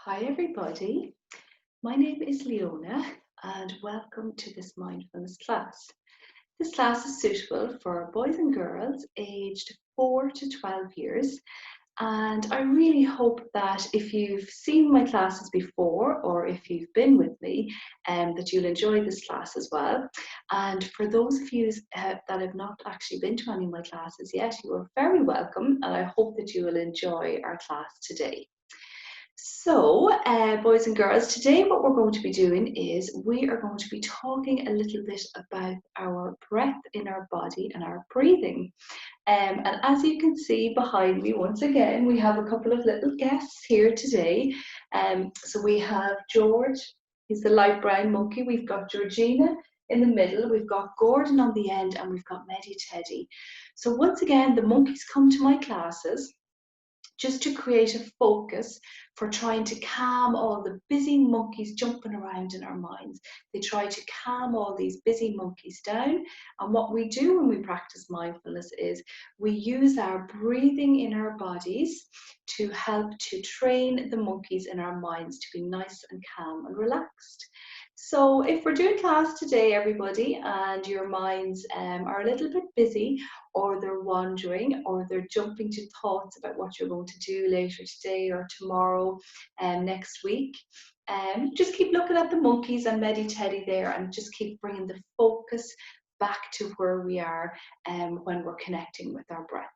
Hi everybody, my name is Leona and welcome to this mindfulness class. This class is suitable for boys and girls aged 4 to 12 years, and I really hope that if you've seen my classes before or if you've been with me, that you'll enjoy this class as well. And for those of you that have not actually been to any of my classes yet, you are very welcome, and I hope that you will enjoy our class today. So, boys and girls, today what we're going to be doing is we are going to be talking a little bit about our breath in our body and our breathing. And as you can see behind me, once again, we have a couple of little guests here today. So we have George, he's the light brown monkey. We've got Georgina in the middle, we've got Gordon on the end, and we've got Medi Teddy. So once again, the monkeys come to my classes just to create a focus for trying to calm all the busy monkeys jumping around in our minds. They try to calm all these busy monkeys down. And what we do when we practice mindfulness is we use our breathing in our bodies to help to train the monkeys in our minds to be nice and calm and relaxed. So if we're doing class today, everybody, and your minds are a little bit busy, or they're wandering, or they're jumping to thoughts about what you're going to do later today or tomorrow and next week, just keep looking at the monkeys and Medi Teddy there, and just keep bringing the focus back to where we are when we're connecting with our breath.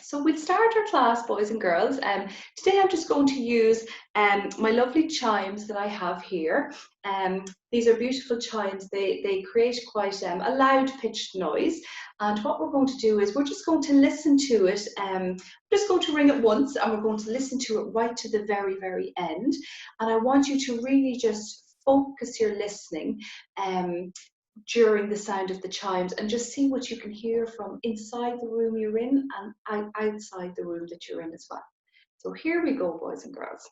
So we'll start our class, boys and girls. Today I'm just going to use my lovely chimes that I have here. These are beautiful chimes. They create quite a loud pitched noise. And what we're going to do is we're just going to listen to it. We're just going to ring it once, and we're going to listen to it right to the very, very end. And I want you to really just focus your listening during the sound of the chimes, and just see what you can hear from inside the room you're in and outside the room that you're in as well. So here we go, boys and girls.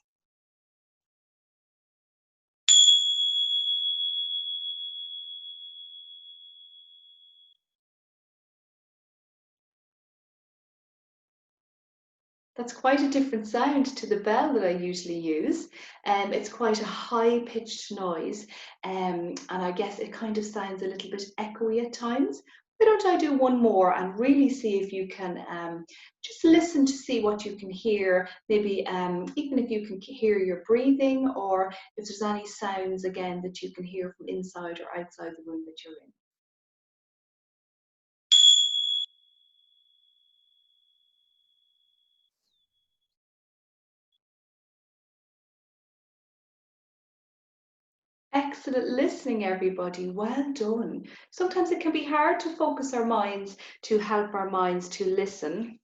That's quite a different sound to the bell that I usually use. It's quite a high-pitched noise, and I guess it kind of sounds a little bit echoey at times. Why don't I do one more and really see if you can just listen to see what you can hear, maybe even if you can hear your breathing, or if there's any sounds again that you can hear from inside or outside the room that you're in. Excellent listening, everybody. Well done. Sometimes it can be hard to focus our minds, to help our minds to listen.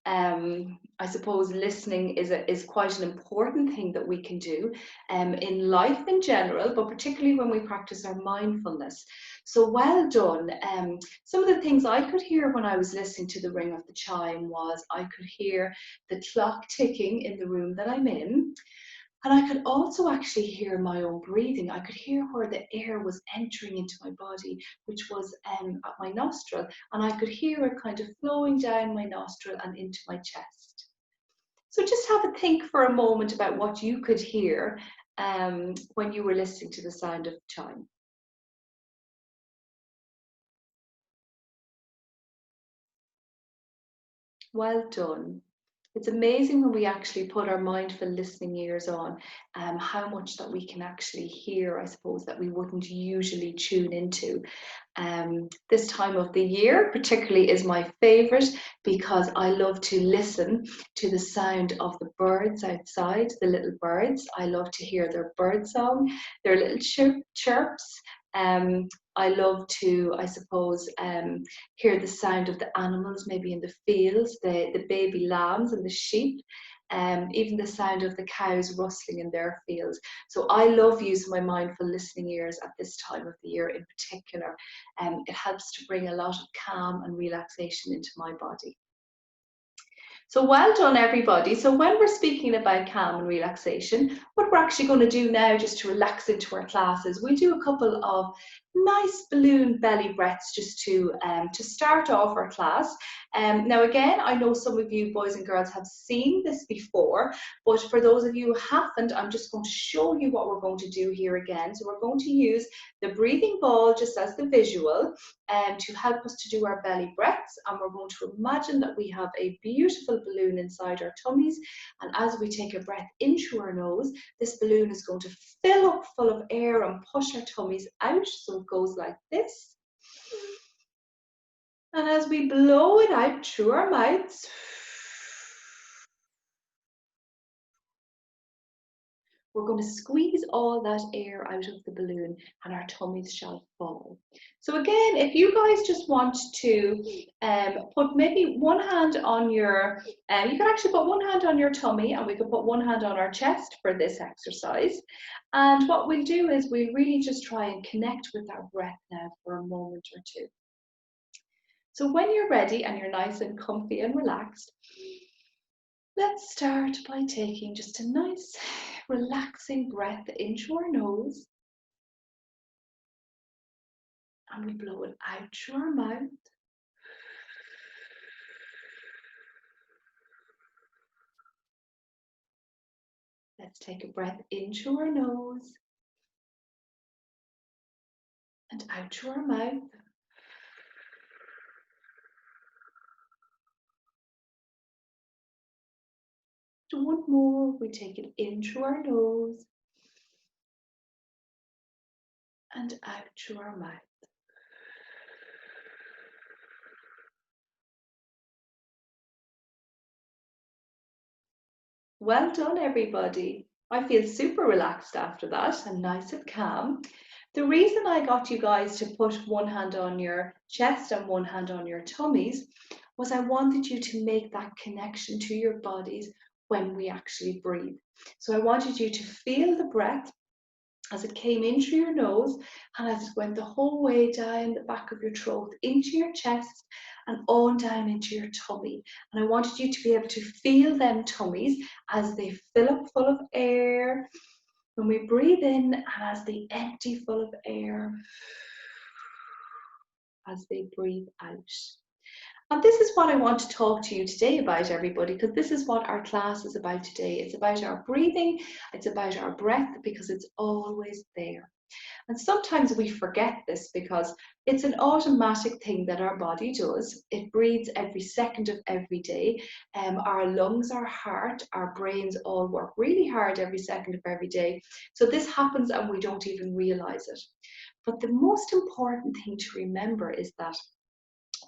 I suppose listening is quite an important thing that we can do in life in general, but particularly when we practice our mindfulness. So well done. Some of the things I could hear when I was listening to the ring of the chime was I could hear the clock ticking in the room that I'm in. And I could also actually hear my own breathing. I could hear where the air was entering into my body, which was at my nostril. And I could hear it kind of flowing down my nostril and into my chest. So just have a think for a moment about what you could hear when you were listening to the sound of the chime. Well done. It's amazing when we actually put our mindful listening ears on, how much that we can actually hear, I suppose, that we wouldn't usually tune into. This time of the year particularly is my favourite, because I love to listen to the sound of the birds outside, the little birds. I love to hear their bird song, their little chirps. I love to, I suppose, hear the sound of the animals, maybe in the fields, the baby lambs and the sheep, even the sound of the cows rustling in their fields. So I love using my mindful listening ears at this time of the year in particular. It helps to bring a lot of calm and relaxation into my body. So well done, everybody. So when we're speaking about calm and relaxation, what we're actually going to do now just to relax into our classes, we'll do a couple of nice balloon belly breaths just to start off our class. Now again, I know some of you boys and girls have seen this before, but for those of you who haven't, I'm just going to show you what we're going to do here again. So we're going to use the breathing ball just as the visual to help us to do our belly breaths, and we're going to imagine that we have a beautiful balloon inside our tummies, and as we take a breath into our nose, this balloon is going to fill up full of air and push our tummies out, so it goes like this. And as we blow it out through our mouths, we're going to squeeze all that air out of the balloon and our tummies shall fall. So again, if you guys just want to put maybe one hand on your, you can actually put one hand on your tummy, and we can put one hand on our chest for this exercise. And what we'll do is we'll really just try and connect with our breath now for a moment or two. So when you're ready and you're nice and comfy and relaxed, let's start by taking just a nice relaxing breath into our nose, and we blow it out through our mouth. Let's take a breath into our nose and out through our mouth. One more, we take it in through our nose and out through our mouth. Well done, everybody. I feel super relaxed after that and nice and calm. The reason I got you guys to put one hand on your chest and one hand on your tummies was I wanted you to make that connection to your bodies when we actually breathe. So I wanted you to feel the breath as it came in through your nose and as it went the whole way down the back of your throat, into your chest and on down into your tummy. And I wanted you to be able to feel them tummies as they fill up full of air when we breathe in, and as they empty full of air as they breathe out. And this is what I want to talk to you today about, everybody, because this is what our class is about today. It's about our breathing, it's about our breath, because it's always there. And sometimes we forget this because it's an automatic thing that our body does. It breathes every second of every day. Our lungs, our heart, our brains all work really hard every second of every day. So this happens and we don't even realize it. But the most important thing to remember is that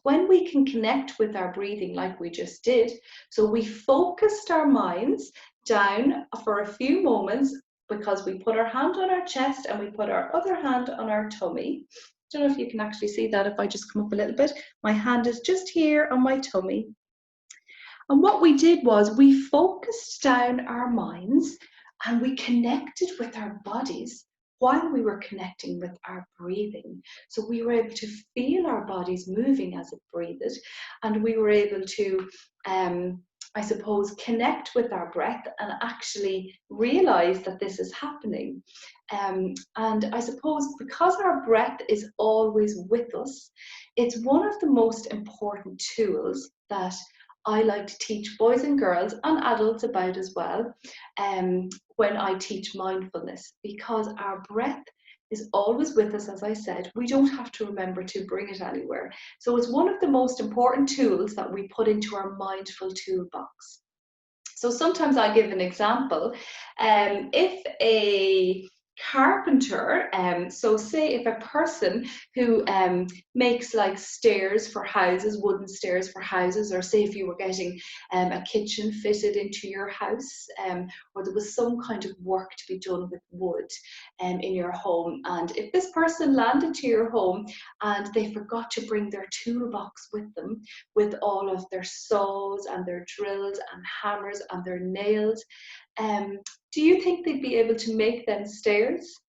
when we can connect with our breathing like we just did, so we focused our minds down for a few moments because we put our hand on our chest and we put our other hand on our tummy. I don't know if you can actually see that if I just come up a little bit. My hand is just here on my tummy. And what we did was we focused down our minds and we connected with our bodies while we were connecting with our breathing. So we were able to feel our bodies moving as it breathed, and we were able to, I suppose, connect with our breath and actually realize that this is happening. And I suppose because our breath is always with us, it's one of the most important tools that I like to teach boys and girls and adults about as well when I teach mindfulness, because our breath is always with us. As I said, we don't have to remember to bring it anywhere. So it's one of the most important tools that we put into our mindful toolbox. So sometimes I give an example. If a carpenter, so say if a person who makes like stairs for houses, wooden stairs for houses, or say if you were getting a kitchen fitted into your house, or there was some kind of work to be done with wood in your home, and if this person landed to your home and they forgot to bring their toolbox with them, with all of their saws and their drills and hammers and their nails, do you think they'd be able to make them stairs?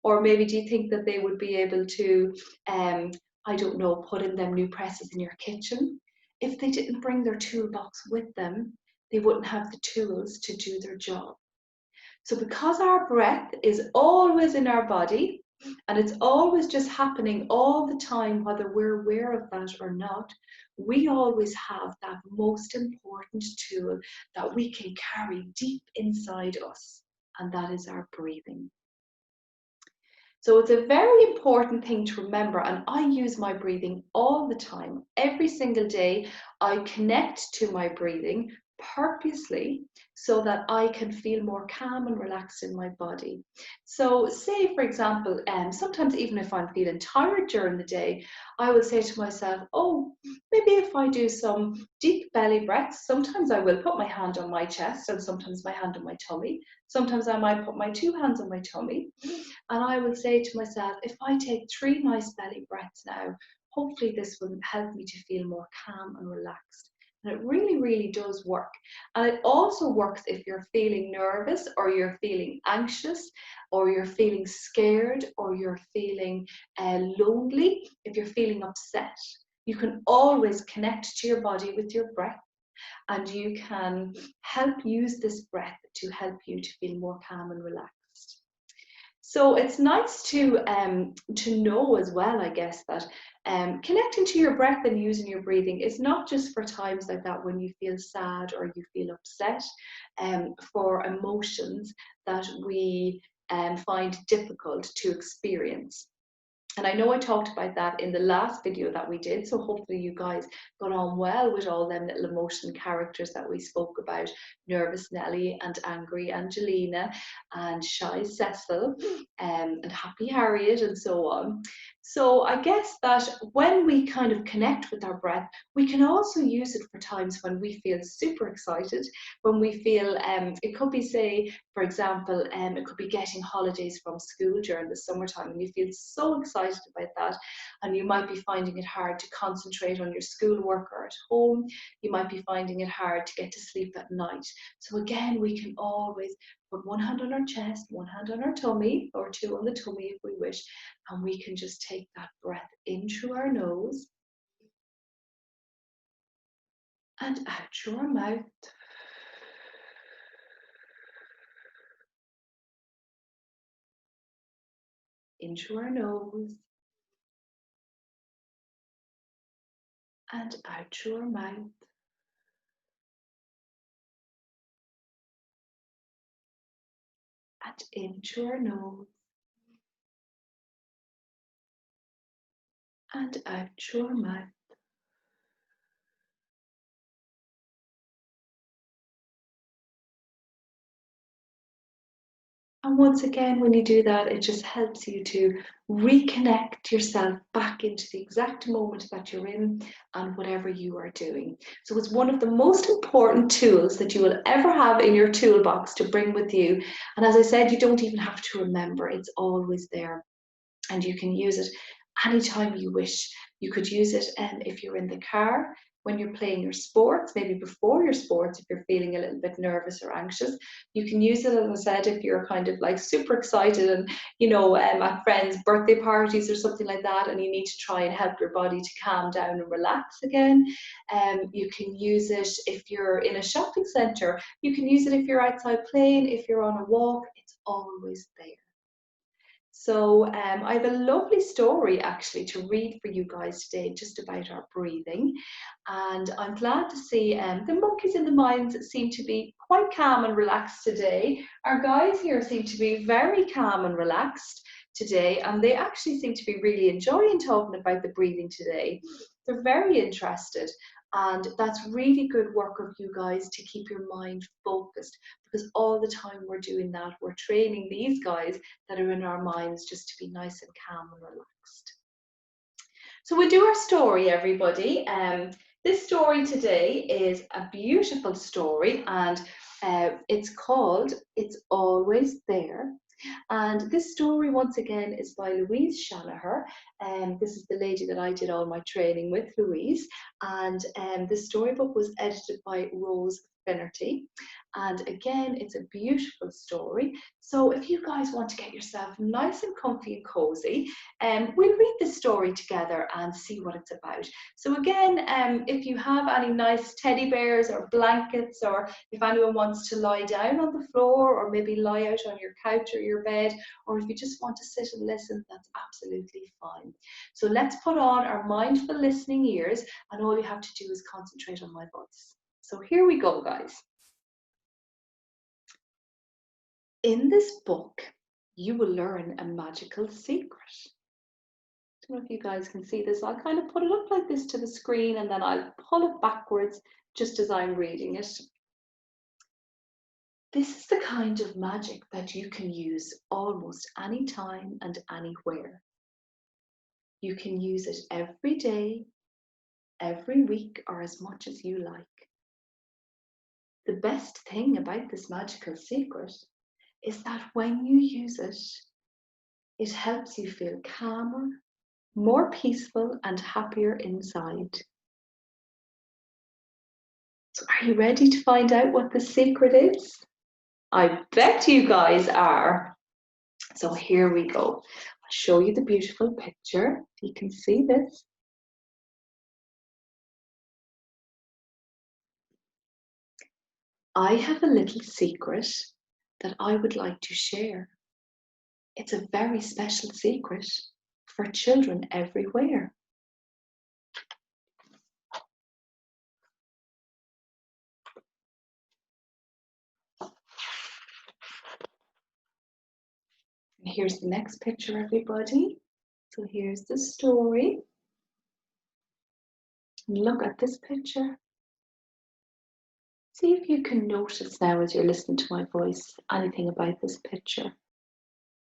Or maybe do you think that they would be able to, I don't know, put in them new presses in your kitchen? If they didn't bring their toolbox with them, they wouldn't have the tools to do their job. So because our breath is always in our body and it's always just happening all the time, whether we're aware of that or not, we always have that most important tool that we can carry deep inside us, and that is our breathing. So it's a very important thing to remember, and I use my breathing all the time. Every single day, I connect to my breathing purposely so that I can feel more calm and relaxed in my body. So say, for example, sometimes even if I'm feeling tired during the day, I will say to myself, oh, maybe if I do some deep belly breaths, sometimes I will put my hand on my chest and sometimes my hand on my tummy. Sometimes I might put my two hands on my tummy. And I will say to myself, if I take 3 nice belly breaths now, hopefully this will help me to feel more calm and relaxed. And it really, really does work. And it also works if you're feeling nervous or you're feeling anxious or you're feeling scared or you're feeling lonely, if you're feeling upset. You can always connect to your body with your breath, and you can help use this breath to help you to feel more calm and relaxed. So it's nice to know as well, I guess, that connecting to your breath and using your breathing is not just for times like that when you feel sad or you feel upset, for emotions that we find difficult to experience. And I know I talked about that in the last video that we did, so hopefully you guys got on well with all them little emotion characters that we spoke about: nervous Nelly and angry Angelina and shy Cecil, and happy Harriet and so on. So I guess that when we kind of connect with our breath, we can also use it for times when we feel super excited, when we feel, it could be, say, for example, it could be getting holidays from school during the summertime and you feel so excited about that, and you might be finding it hard to concentrate on your schoolwork or at home. You might be finding it hard to get to sleep at night. So again, we can always put one hand on our chest, one hand on our tummy, or two on the tummy if we wish, and we can just take that breath in through our nose and out through our mouth. In through our nose and out through our mouth. And in through our nose and out through our mouth. And once again, when you do that, it just helps you to reconnect yourself back into the exact moment that you're in and whatever you are doing. So it's one of the most important tools that you will ever have in your toolbox to bring with you. And as I said, you don't even have to remember, it's always there. And you can use it anytime you wish. You could use it if you're in the car, when you're playing your sports, maybe before your sports, if you're feeling a little bit nervous or anxious. You can use it, as I said, if you're kind of like super excited and, you know, at friends' birthday parties or something like that, and you need to try and help your body to calm down and relax again. You can use it if you're in a shopping centre. You can use it if you're outside playing, if you're on a walk. It's always there. So I have a lovely story actually to read for you guys today, just about our breathing. And I'm glad to see the monkeys in the mines seem to be quite calm and relaxed today. Our guys here seem to be very calm and relaxed today, and they actually seem to be really enjoying talking about the breathing today. They're very interested. And that's really good work of you guys to keep your mind focused, because all the time we're doing that, we're training these guys that are in our minds just to be nice and calm and relaxed. So we'll do our story, everybody. This story today is a beautiful story, and it's called It's Always There. And this story, once again, is by Louise Shanaher. And this is the lady that I did all my training with, Louise. And the storybook was edited by Rose Finnerty. And again, it's a beautiful story. So if you guys want to get yourself nice and comfy and cozy, we'll read this story together and see what it's about. So again, if you have any nice teddy bears or blankets, or if anyone wants to lie down on the floor or maybe lie out on your couch or your bed, or if you just want to sit and listen, that's absolutely fine. So let's put on our mindful listening ears, and all you have to do is concentrate on my voice. So here we go, guys. In this book, you will learn a magical secret. I don't know if you guys can see this. I'll kind of put it up like this to the screen, and then I'll pull it backwards just as I'm reading it. This is the kind of magic that you can use almost any time and anywhere. You can use it every day, every week, or as much as you like. The best thing about this magical secret is that when you use it, it helps you feel calmer, more peaceful, and happier inside. So are you ready to find out what the secret is? I bet you guys are. So here we go. I'll show you the beautiful picture. You can see this. I have a little secret that I would like to share. It's a very special secret for children everywhere. Here's the next picture, everybody. So here's the story. Look at this picture. See if you can notice now as you're listening to my voice anything about this picture.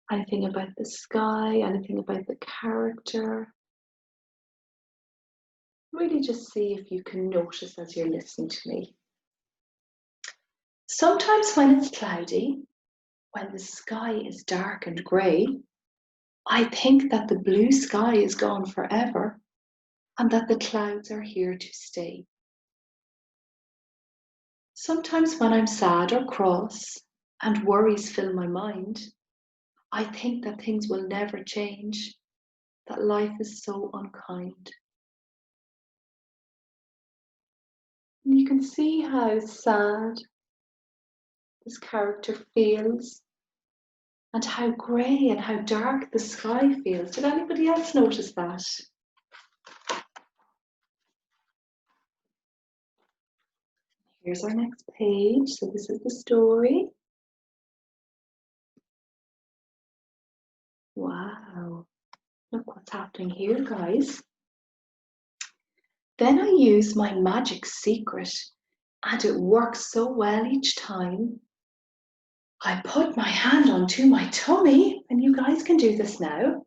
Anything about the sky, anything about the character. Really just see if you can notice as you're listening to me. Sometimes when it's cloudy, when the sky is dark and grey, I think that the blue sky is gone forever and that the clouds are here to stay. Sometimes when I'm sad or cross and worries fill my mind, I think that things will never change, that life is so unkind. And you can see how sad this character feels and how grey and how dark the sky feels. Did anybody else notice that? Here's our next page. So this is the story. Wow, look what's happening here, guys. Then I use my magic secret, and it works so well each time. I put my hand onto my tummy, and you guys can do this now,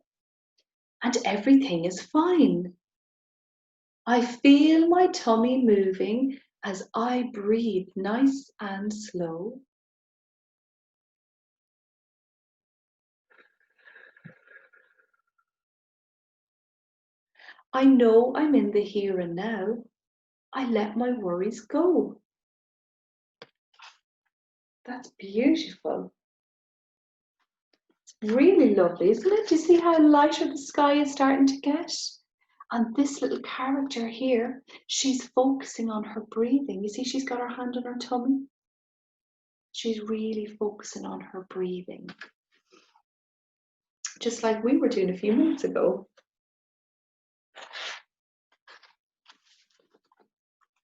and everything is fine. I feel my tummy moving as I breathe nice and slow. I know I'm in the here and now. I let my worries go. That's beautiful. It's really lovely, isn't it? Do you see how lighter the sky is starting to get? And this little character here, she's focusing on her breathing. You see, she's got her hand on her tummy. She's really focusing on her breathing. Just like we were doing a few minutes ago.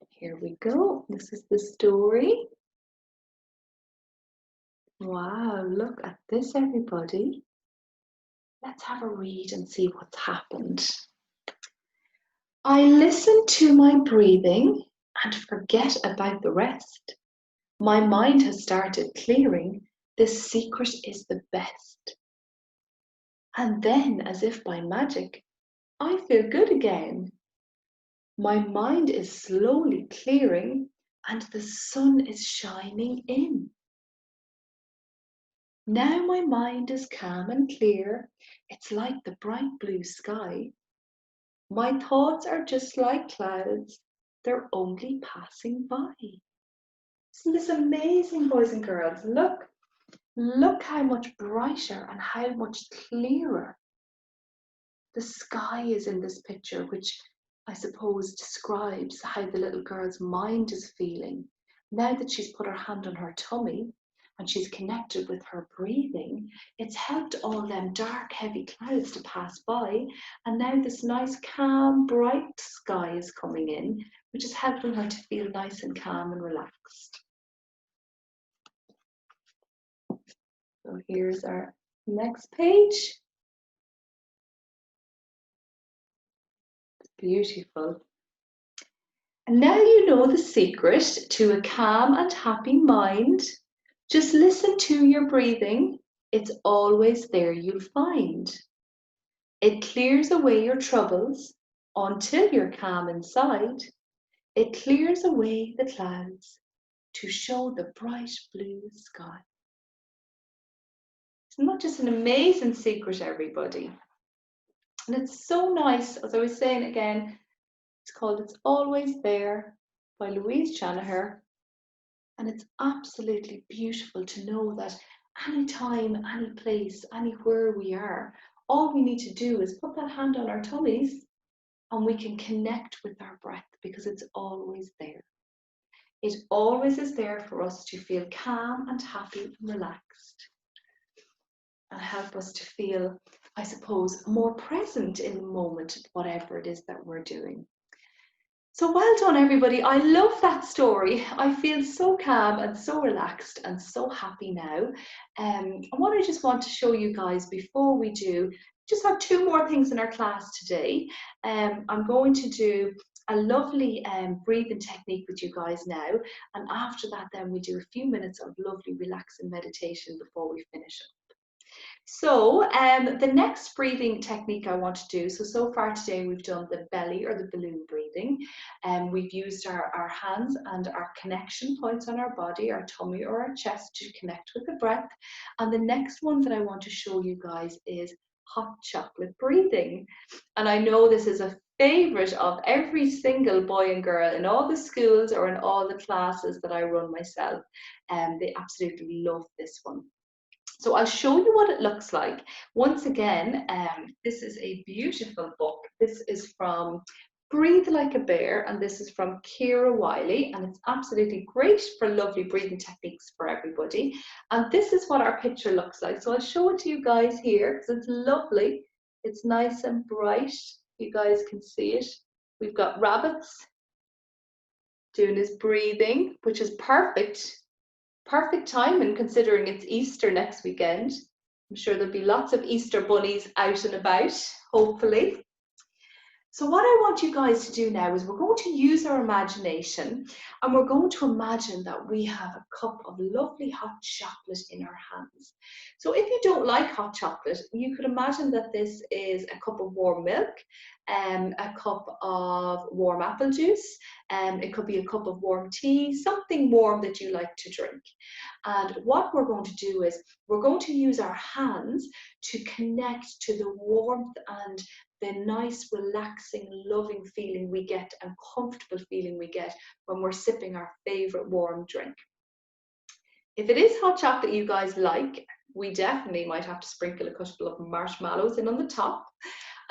Here we go. This is the story. Wow, look at this, everybody. Let's have a read and see what's happened. I listen to my breathing and forget about the rest. My mind has started clearing. This secret is the best. And then, as if by magic, I feel good again. My mind is slowly clearing and the sun is shining in. Now my mind is calm and clear. It's like the bright blue sky. My thoughts are just like clouds. They're only passing by. Isn't amazing, boys and girls. Look how much brighter and how much clearer the sky is in this picture, which I suppose describes how the little girl's mind is feeling. Now that she's put her hand on her tummy and she's connected with her breathing, it's helped all them dark, heavy clouds to pass by. And now this nice, calm, bright sky is coming in, which is helping her to feel nice and calm and relaxed. So here's our next page. Beautiful. And now you know the secret to a calm and happy mind. Just listen to your breathing. It's always there, you'll find. It clears away your troubles until you're calm inside. It clears away the clouds to show the bright blue sky. Isn't that just an amazing secret, everybody? And it's so nice, as I was saying again, it's called It's Always There by Louise Shanaher. And it's absolutely beautiful to know that anytime, any place, anywhere we are, all we need to do is put that hand on our tummies and we can connect with our breath because it's always there. It always is there for us to feel calm and happy and relaxed and help us to feel, I suppose, more present in the moment, whatever it is that we're doing. So well done, everybody. I love that story. I feel so calm and so relaxed and so happy now. And what I just want to show you guys before we do, just have two more things in our class today. I'm going to do a lovely breathing technique with you guys now. And after that, then we do a few minutes of lovely relaxing meditation before we finish up. So the next breathing technique I want to do, so far today we've done the belly or the balloon breathing, and we've used our hands and our connection points on our body, our tummy or our chest to connect with the breath. And the next one that I want to show you guys is hot chocolate breathing. And I know this is a favorite of every single boy and girl in all the schools or in all the classes that I run myself, and they absolutely love this one. So I'll show you what it looks like. Once again, this is a beautiful book. This is from Breathe Like a Bear, and this is from Kira Wiley, and it's absolutely great for lovely breathing techniques for everybody. And this is what our picture looks like. So I'll show it to you guys here because it's lovely. It's nice and bright. You guys can see it. We've got rabbits doing his breathing, which is perfect timing considering it's Easter next weekend. I'm sure there'll be lots of Easter bunnies out and about, hopefully. So what I want you guys to do now is we're going to use our imagination and we're going to imagine that we have a cup of lovely hot chocolate in our hands. So if you don't like hot chocolate, you could imagine that this is a cup of warm milk, a cup of warm apple juice, it could be a cup of warm tea, something warm that you like to drink. And what we're going to do is we're going to use our hands to connect to the warmth and the nice, relaxing, loving feeling we get and comfortable feeling we get when we're sipping our favorite warm drink. If it is hot chocolate you guys like, we definitely might have to sprinkle a couple of marshmallows in on the top.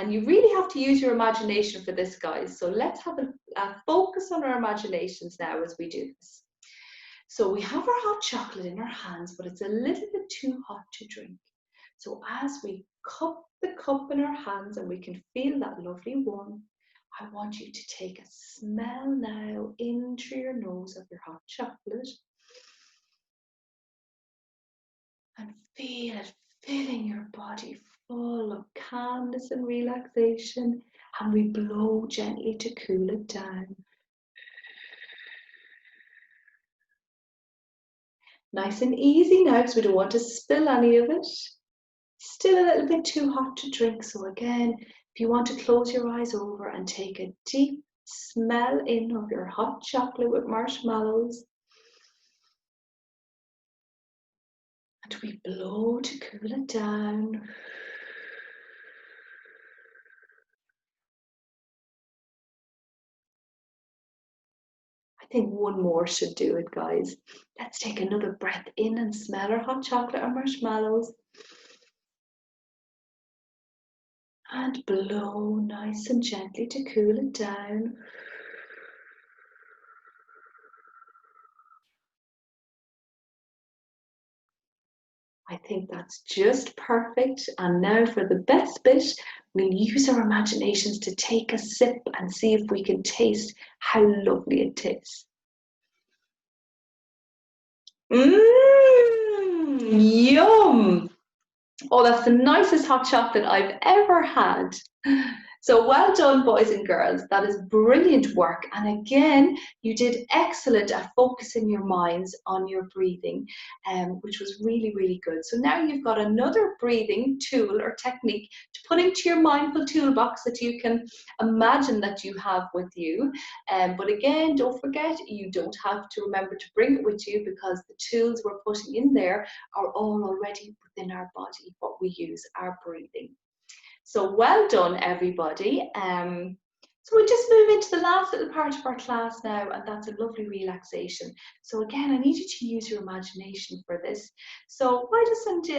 And you really have to use your imagination for this, guys. So let's have a focus on our imaginations now as we do this. So we have our hot chocolate in our hands, but it's a little bit too hot to drink. So as we cup the cup in our hands and we can feel that lovely warmth, I want you to take a smell now in through your nose of your hot chocolate and feel it filling your body full of calmness and relaxation, and we blow gently to cool it down. Nice and easy now because we don't want to spill any of it. Still a little bit too hot to drink, so again, if you want to close your eyes over and take a deep smell in of your hot chocolate with marshmallows, and we blow to cool it down. think one more should do it, guys. Let's take another breath in and smell our hot chocolate or marshmallows. And blow nice and gently to cool it down. I think that's just perfect. And now for the best bit, we'll use our imaginations to take a sip and see if we can taste how lovely it tastes. Yum! Oh, that's the nicest hot chocolate I've ever had. So well done, boys and girls. That is brilliant work. And again, you did excellent at focusing your minds on your breathing, which was really, really good. So now you've got another breathing tool or technique to put into your mindful toolbox that you can imagine that you have with you. But again, don't forget, you don't have to remember to bring it with you because the tools we're putting in there are all already within our body, what we use, our breathing. So well done, everybody. So we just move into the last little part of our class now, and that's a lovely relaxation. So again, I need you to use your imagination for this. So why doesn't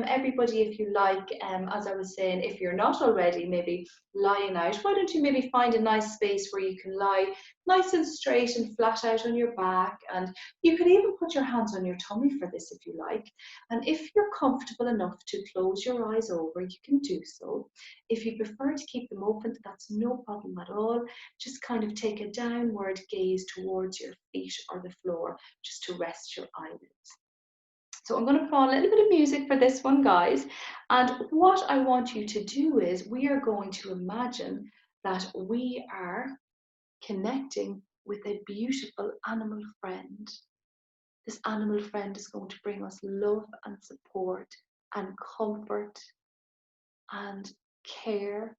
everybody, if you like, as I was saying, if you're not already maybe lying out, why don't you maybe find a nice space where you can lie nice and straight and flat out on your back, and you can even put your hands on your tummy for this if you like. And if you're comfortable enough to close your eyes over, you can do so. If you prefer to keep them open, that's no problem at all. Just kind of take a downward gaze towards your feet or the floor, just to rest your eyelids. So I'm going to put on a little bit of music for this one, guys. And what I want you to do is we are going to imagine that we are connecting with a beautiful animal friend. This animal friend is going to bring us love and support and comfort and care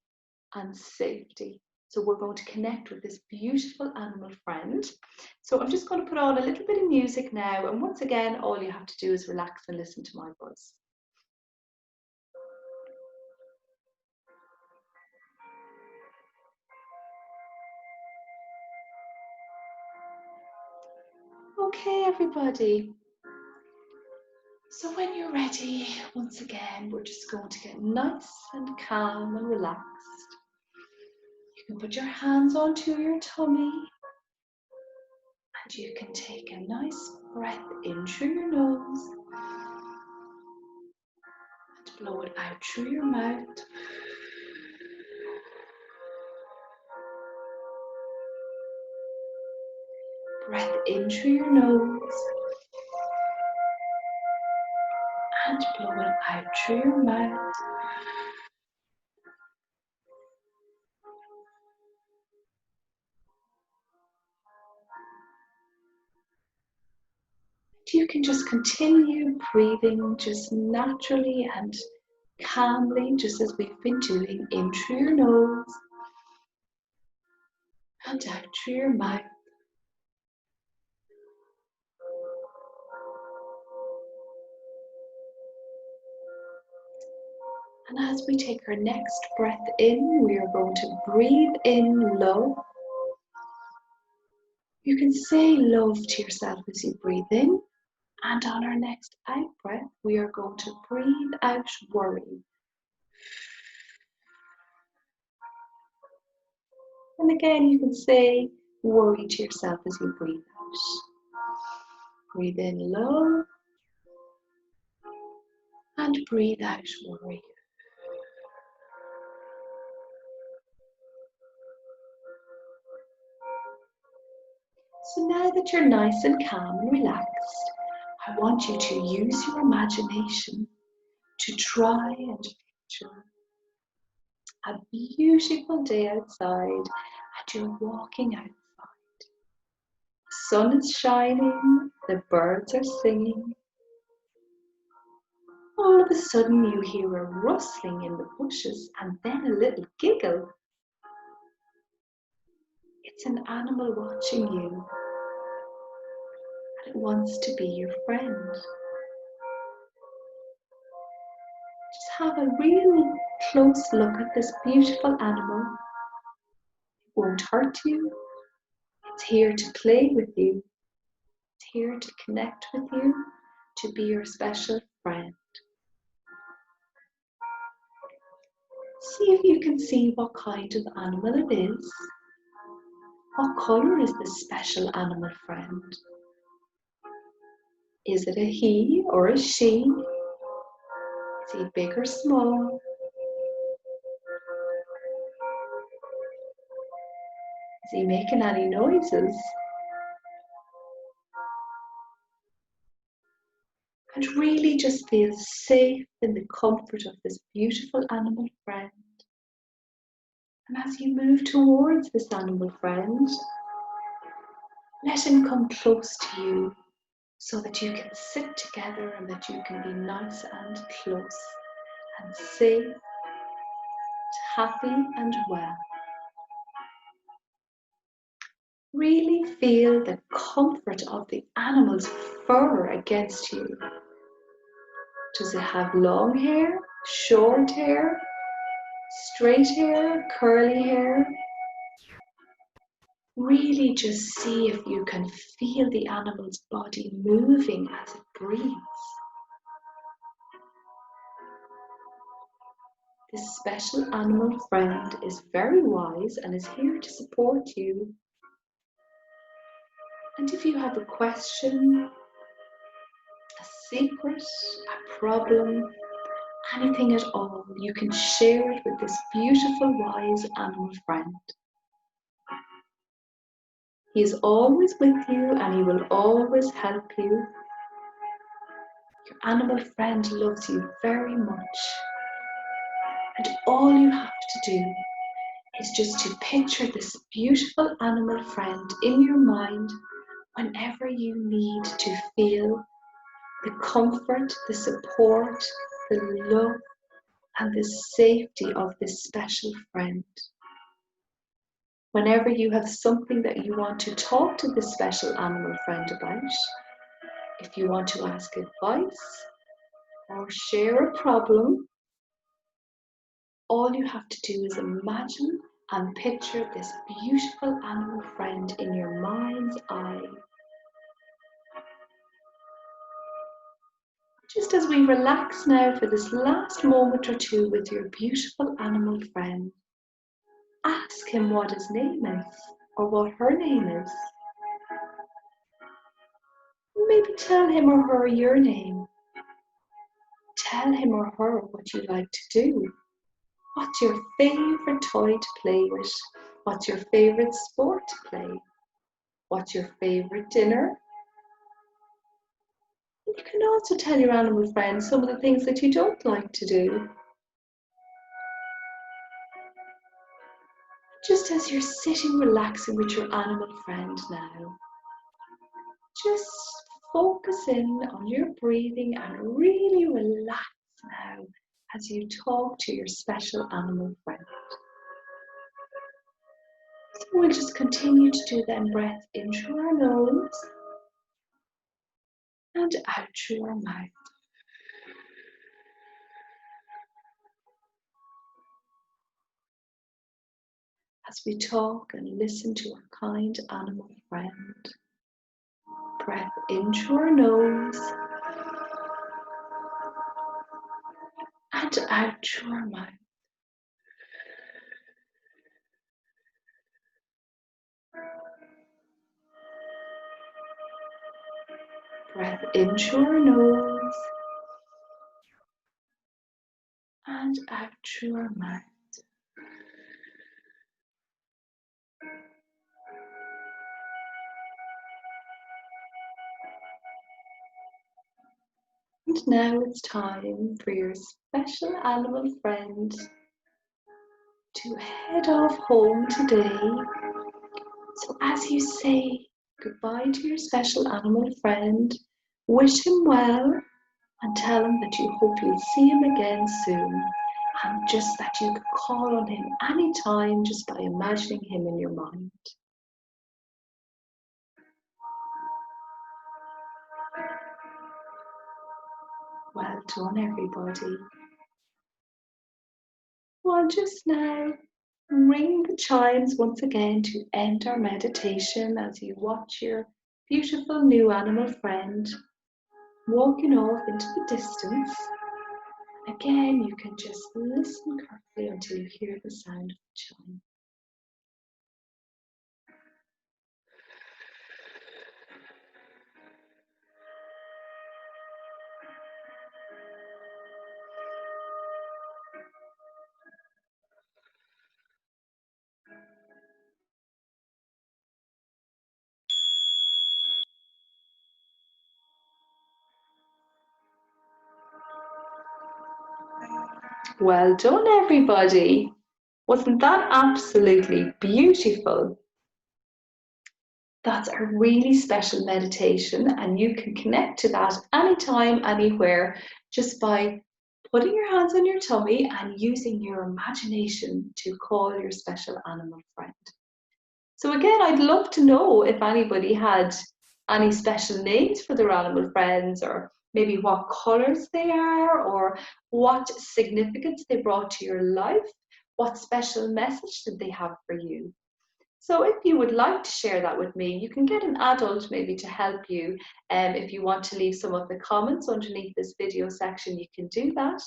and safety. So we're going to connect with this beautiful animal friend. So I'm just going to put on a little bit of music now. And once again, all you have to do is relax and listen to my voice. Okay, everybody. So when you're ready, once again, we're just going to get nice and calm and relaxed. You can put your hands onto your tummy and you can take a nice breath in through your nose and blow it out through your mouth. Breath in through your nose and blow it out through your mouth. You can just continue breathing just naturally and calmly, just as we've been doing, in through your nose and out through your mouth. And as we take our next breath in, we are going to breathe in love. You can say love to yourself as you breathe in. And on our next out breath, we are going to breathe out worry. And again, you can say worry to yourself as you breathe out. Breathe in love and breathe out worry. So now that you're nice and calm and relaxed, I want you to use your imagination to try and picture a beautiful day outside and you're walking outside. The sun is shining, the birds are singing. All of a sudden you hear a rustling in the bushes and then a little giggle. It's an animal watching you and it wants to be your friend. Just have a really close look at this beautiful animal. It won't hurt you, It's here to play with you. It's here to connect with you, to be your special friend. See if you can see what kind of animal it is. What colour is this special animal friend? Is it a he or a she? Is he big or small? Is he making any noises? And really just feel safe in the comfort of this beautiful animal friend. And as you move towards this animal friend, let him come close to you so that you can sit together and that you can be nice and close and safe, happy and well. Really feel the comfort of the animal's fur against you. Does it have long hair, short hair, straight hair, curly hair? Really just see if you can feel the animal's body moving as it breathes. This special animal friend is very wise and is here to support you. And if you have a question, a secret, a problem, anything at all, you can share it with this beautiful, wise animal friend. He is always with you and he will always help you. Your animal friend loves you very much. And all you have to do is just to picture this beautiful animal friend in your mind whenever you need to feel the comfort, the support, the love, and the safety of this special friend. Whenever you have something that you want to talk to this special animal friend about, if you want to ask advice or share a problem, all you have to do is imagine and picture this beautiful animal friend in your mind's eye. Just as we relax now for this last moment or two with your beautiful animal friend, ask him what his name is or what her name is. Maybe tell him or her your name. Tell him or her what you like to do. What's your favourite toy to play with? What's your favourite sport to play? What's your favourite dinner? You can also tell your animal friend some of the things that you don't like to do. Just as you're sitting relaxing with your animal friend now, just focus in on your breathing and really relax now as you talk to your special animal friend. So we'll just continue to do then breath in through our nose and out through our mouth. As we talk and listen to our kind animal friend. Breath in through our nose and out through our mouth. Breath in through our nose and out through our mouth. And now it's time for your special animal friend to head off home today. So as you say goodbye to your special animal friend, wish him well and tell him that you hope you'll see him again soon. And just that you can call on him anytime just by imagining him in your mind. Well done, everybody. Well, just now, Ring the chimes once again to end our meditation as you watch your beautiful new animal friend walking off into the distance. Again, you can just listen carefully until you hear the sound of the chime. Well done, everybody. Wasn't that absolutely beautiful? That's a really special meditation, and you can connect to that anytime, anywhere, just by putting your hands on your tummy and using your imagination to call your special animal friend. So again, I'd love to know if anybody had any special names for their animal friends, or maybe what colours they are, or what significance they brought to your life. What special message did they have for you? So if you would like to share that with me, you can get an adult maybe to help you. If you want to leave some of the comments underneath this video section, you can do that.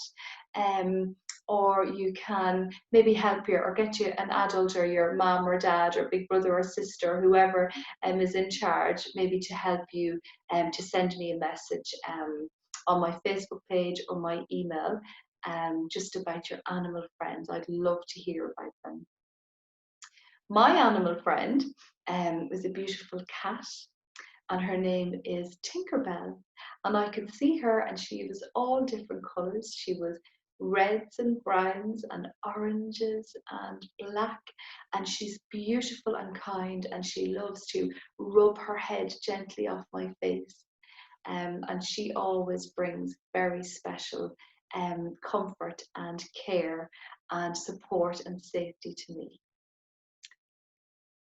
Or you can maybe help your, or get you an adult, or your mom or dad or big brother or sister, whoever is in charge, maybe to help you to send me a message on my Facebook page or my email, just about your animal friends. I'd love to hear about them. My animal friend was a beautiful cat, and her name is Tinkerbell. And I could see her, and she was all different colours. She was reds and browns and oranges and black, and she's beautiful and kind, and she loves to rub her head gently off my face. And she always brings very special comfort and care and support and safety to me.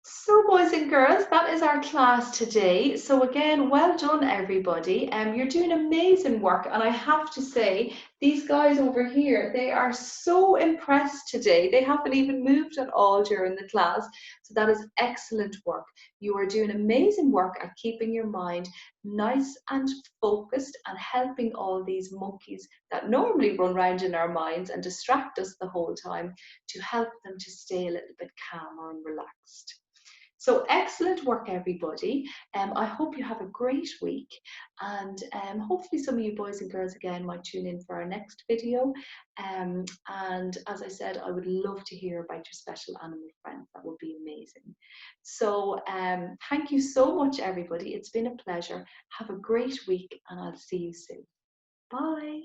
So boys and girls, that is our class today. So again, well done everybody. You're doing amazing work, and I have to say, these guys over here, they are so impressed today. They haven't even moved at all during the class. So that is excellent work. You are doing amazing work at keeping your mind nice and focused, and helping all these monkeys that normally run around in our minds and distract us the whole time, to help them to stay a little bit calmer and relaxed. So excellent work, everybody. I hope you have a great week, and hopefully some of you boys and girls again might tune in for our next video. And as I said, I would love to hear about your special animal friends. That would be amazing. So thank you so much, everybody. It's been a pleasure. Have a great week, and I'll see you soon. Bye.